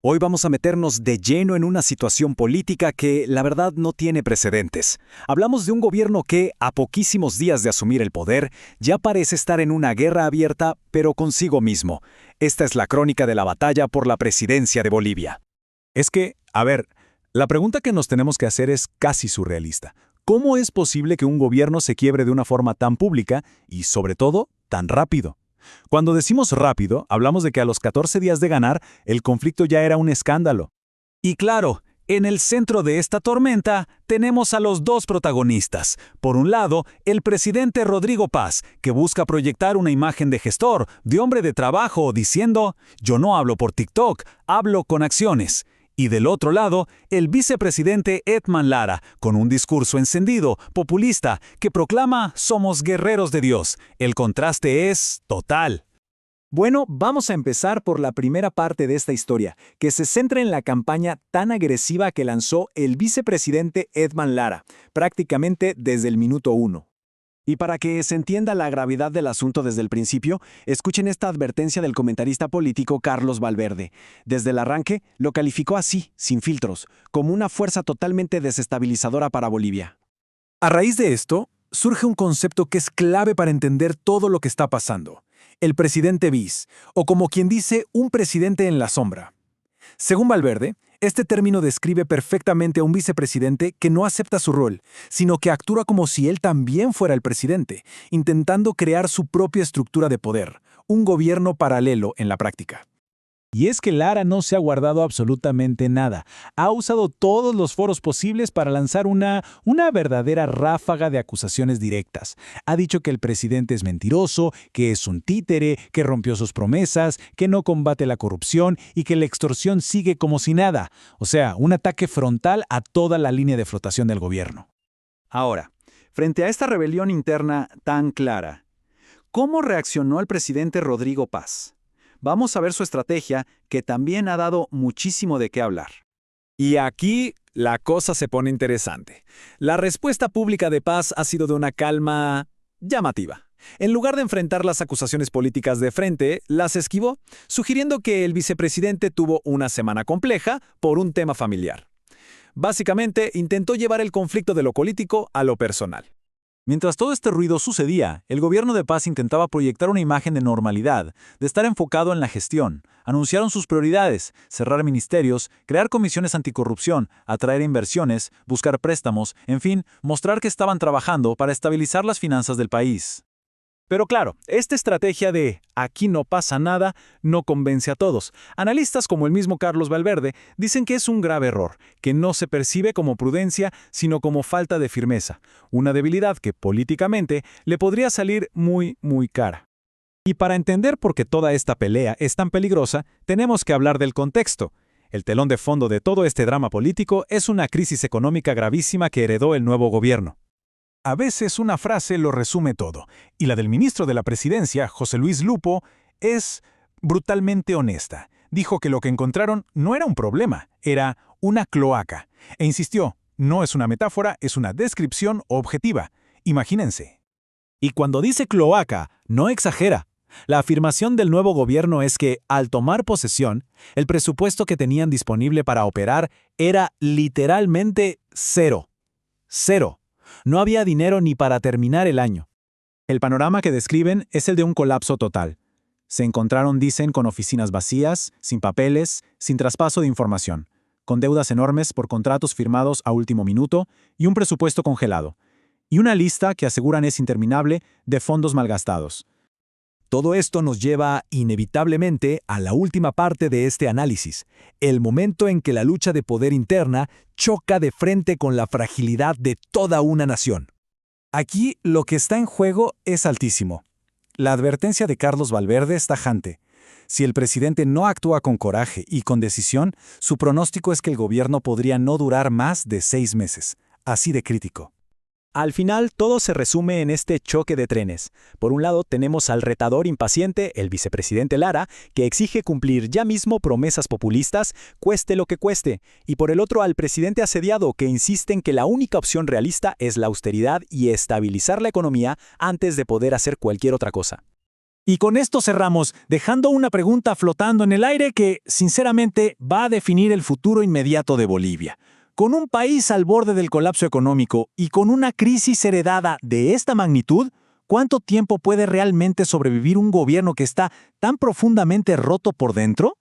Hoy vamos a meternos de lleno en una situación política que, la verdad, no tiene precedentes. Hablamos de un gobierno que, a poquísimos días de asumir el poder, ya parece estar en una guerra abierta, pero consigo mismo. Esta es la crónica de la batalla por la presidencia de Bolivia. La pregunta que nos tenemos que hacer es casi surrealista. ¿Cómo es posible que un gobierno se quiebre de una forma tan pública y, sobre todo, tan rápido? Cuando decimos rápido, hablamos de que a los 14 días de ganar, el conflicto ya era un escándalo. Y claro, en el centro de esta tormenta tenemos a los dos protagonistas. Por un lado, el presidente Rodrigo Paz, que busca proyectar una imagen de gestor, de hombre de trabajo, diciendo, yo no hablo por TikTok, hablo con acciones. Y del otro lado, el vicepresidente Edman Lara, con un discurso encendido, populista, que proclama somos guerreros de Dios. El contraste es total. Bueno, vamos a empezar por la primera parte de esta historia, que se centra en la campaña tan agresiva que lanzó el vicepresidente Edman Lara, prácticamente desde el minuto 1. Y para que se entienda la gravedad del asunto desde el principio, escuchen esta advertencia del comentarista político Carlos Valverde. Desde el arranque, lo calificó así, sin filtros, como una fuerza totalmente desestabilizadora para Bolivia. A raíz de esto, surge un concepto que es clave para entender todo lo que está pasando. El presidente bis, o como quien dice, un presidente en la sombra. Según Valverde, este término describe perfectamente a un vicepresidente que no acepta su rol, sino que actúa como si él también fuera el presidente, intentando crear su propia estructura de poder, un gobierno paralelo en la práctica. Y es que Lara no se ha guardado absolutamente nada. Ha usado todos los foros posibles para lanzar una verdadera ráfaga de acusaciones directas. Ha dicho que el presidente es mentiroso, que es un títere, que rompió sus promesas, que no combate la corrupción y que la extorsión sigue como si nada. O sea, un ataque frontal a toda la línea de flotación del gobierno. Ahora, frente a esta rebelión interna tan clara, ¿cómo reaccionó el presidente Rodrigo Paz? Vamos a ver su estrategia, que también ha dado muchísimo de qué hablar. Y aquí la cosa se pone interesante. La respuesta pública de Paz ha sido de una calma llamativa. En lugar de enfrentar las acusaciones políticas de frente, las esquivó, sugiriendo que el vicepresidente tuvo una semana compleja por un tema familiar. Básicamente, intentó llevar el conflicto de lo político a lo personal. Mientras todo este ruido sucedía, el gobierno de Paz intentaba proyectar una imagen de normalidad, de estar enfocado en la gestión. Anunciaron sus prioridades: cerrar ministerios, crear comisiones anticorrupción, atraer inversiones, buscar préstamos, en fin, mostrar que estaban trabajando para estabilizar las finanzas del país. Pero claro, esta estrategia de «aquí no pasa nada» no convence a todos. Analistas como el mismo Carlos Valverde dicen que es un grave error, que no se percibe como prudencia, sino como falta de firmeza, una debilidad que políticamente le podría salir muy, muy cara. Y para entender por qué toda esta pelea es tan peligrosa, tenemos que hablar del contexto. El telón de fondo de todo este drama político es una crisis económica gravísima que heredó el nuevo gobierno. A veces una frase lo resume todo, y la del ministro de la Presidencia, José Luis Lupo, es brutalmente honesta. Dijo que lo que encontraron no era un problema, era una cloaca. E insistió, no es una metáfora, es una descripción objetiva. Imagínense. Y cuando dice cloaca, no exagera. La afirmación del nuevo gobierno es que, al tomar posesión, el presupuesto que tenían disponible para operar era literalmente cero. Cero. No había dinero ni para terminar el año. El panorama que describen es el de un colapso total. Se encontraron, dicen, con oficinas vacías, sin papeles, sin traspaso de información, con deudas enormes por contratos firmados a último minuto y un presupuesto congelado, y una lista que aseguran es interminable de fondos malgastados. Todo esto nos lleva inevitablemente a la última parte de este análisis, el momento en que la lucha de poder interna choca de frente con la fragilidad de toda una nación. Aquí lo que está en juego es altísimo. La advertencia de Carlos Valverde es tajante. Si el presidente no actúa con coraje y con decisión, su pronóstico es que el gobierno podría no durar más de 6 meses. Así de crítico. Al final, todo se resume en este choque de trenes. Por un lado, tenemos al retador impaciente, el vicepresidente Lara, que exige cumplir ya mismo promesas populistas, cueste lo que cueste, y por el otro al presidente asediado, que insiste en que la única opción realista es la austeridad y estabilizar la economía antes de poder hacer cualquier otra cosa. Y con esto cerramos, dejando una pregunta flotando en el aire que, sinceramente, va a definir el futuro inmediato de Bolivia. Con un país al borde del colapso económico y con una crisis heredada de esta magnitud, ¿cuánto tiempo puede realmente sobrevivir un gobierno que está tan profundamente roto por dentro?